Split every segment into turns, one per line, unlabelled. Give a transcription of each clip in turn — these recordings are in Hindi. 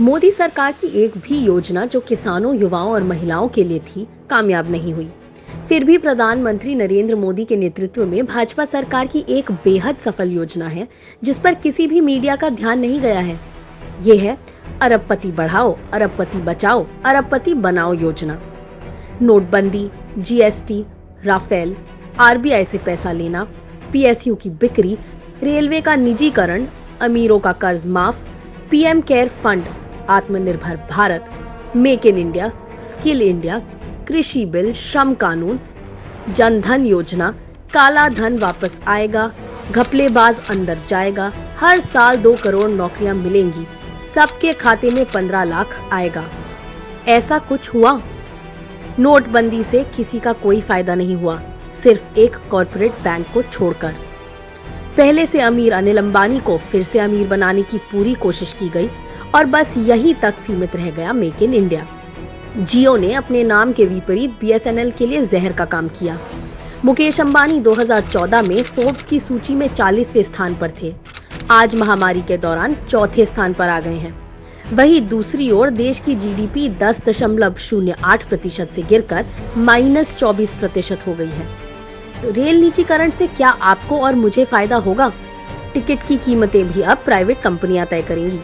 मोदी सरकार की एक भी योजना जो किसानों, युवाओं और महिलाओं के लिए थी, कामयाब नहीं हुई। फिर भी प्रधानमंत्री नरेंद्र मोदी के नेतृत्व में भाजपा सरकार की एक बेहद सफल योजना है, जिस पर किसी भी मीडिया का ध्यान नहीं गया है। ये है अरबपति बढ़ाओ, अरबपति बचाओ, अरबपति बनाओ योजना। नोटबंदी, जीएसटी, राफेल, आरबीआई से पैसा लेना, पीएसयू की बिक्री, रेलवे का निजीकरण, अमीरों का कर्ज माफ, पीएम केयर फंड, आत्मनिर्भर Bharat, make in India, skill India, कृषि बिल, श्रम कानून, जन धन योजना, काला धन वापस आएगा, घपलेबाज अंदर जाएगा, हर साल 2 करोड़ नौकरियां मिलेंगी, सबके खाते में 15 लाख आएगा। ऐसा कुछ हुआ? नोटबंदी से किसी का कोई फायदा नहीं हुआ, सिर्फ एक कॉर्पोरेट बैंक को छोड़कर। पहले से अमीर अनिल अंबानी को फिर से अमीर बनाने की पूरी कोशिश की गई और बस यहीं तक सीमित रह गया मेक इन इंडिया। जियो ने अपने नाम के विपरीत बीएसएनएल के लिए जहर का काम किया। मुकेश अंबानी 2014 में फोर्ब्स की सूची में 40वें स्थान पर थे। आज महामारी के दौरान चौथे स्थान पर आ गए हैं। वहीं दूसरी ओर देश की जीडीपी 10.08% से गिरकर -24% हो गई है। रेल निजीकरण से क्या आपको और मुझे फायदा होगा? टिकट की कीमतें भी अब प्राइवेट कंपनियां तय करेंगी।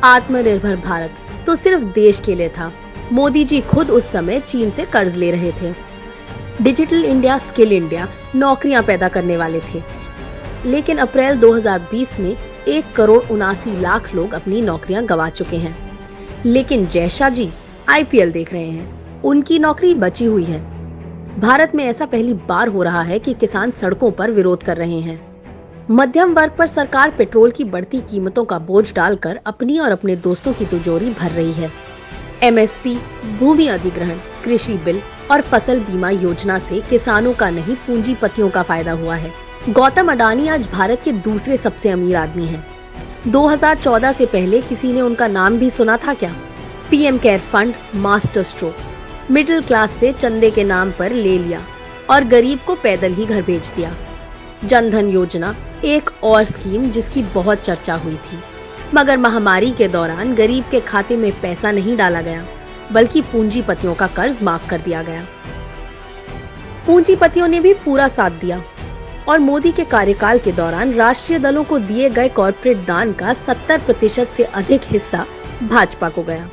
आत्मनिर्भर भारत तो सिर्फ देश के लिए था। मोदी जी खुद उस समय चीन से कर्ज ले रहे थे। डिजिटल इंडिया, स्किल इंडिया नौकरियां पैदा करने वाले थे, लेकिन अप्रैल 2020 में 1,79,00,000 लोग अपनी नौकरियां गंवा चुके हैं। लेकिन जयशाह जी आईपीएल देख रहे हैं, उनकी नौकरी बची हुई है। भारत में ऐसा पहली बार हो रहा है कि किसान सड़कों पर विरोध कर रहे हैं। मध्यम वर्ग पर सरकार पेट्रोल की बढ़ती कीमतों का बोझ डालकर अपनी और अपने दोस्तों की तिजोरी भर रही है। एमएसपी, भूमि अधिग्रहण, कृषि बिल और फसल बीमा योजना से किसानों का नहीं, पूंजीपतियों का फायदा हुआ है। गौतम अडानी आज भारत के दूसरे सबसे अमीर आदमी हैं। 2014 से पहले किसी ने उनका नाम भी सुना था क्या? PM care fund master stroke, middle class से चंदे के नाम पर ले लिया और गरीब को पैदल ही घर भेज दिया। जन धन योजना एक और स्कीम जिसकी बहुत चर्चा हुई थी, मगर महामारी के दौरान गरीब के खाते में पैसा नहीं डाला गया, बल्कि पूंजीपतियों का कर्ज माफ कर दिया गया। पूंजीपतियों ने भी पूरा साथ दिया और मोदी के कार्यकाल के दौरान राष्ट्रीय दलों को दिए गए कॉर्पोरेट दान का 70% से अधिक हिस्सा भाजपा को गया।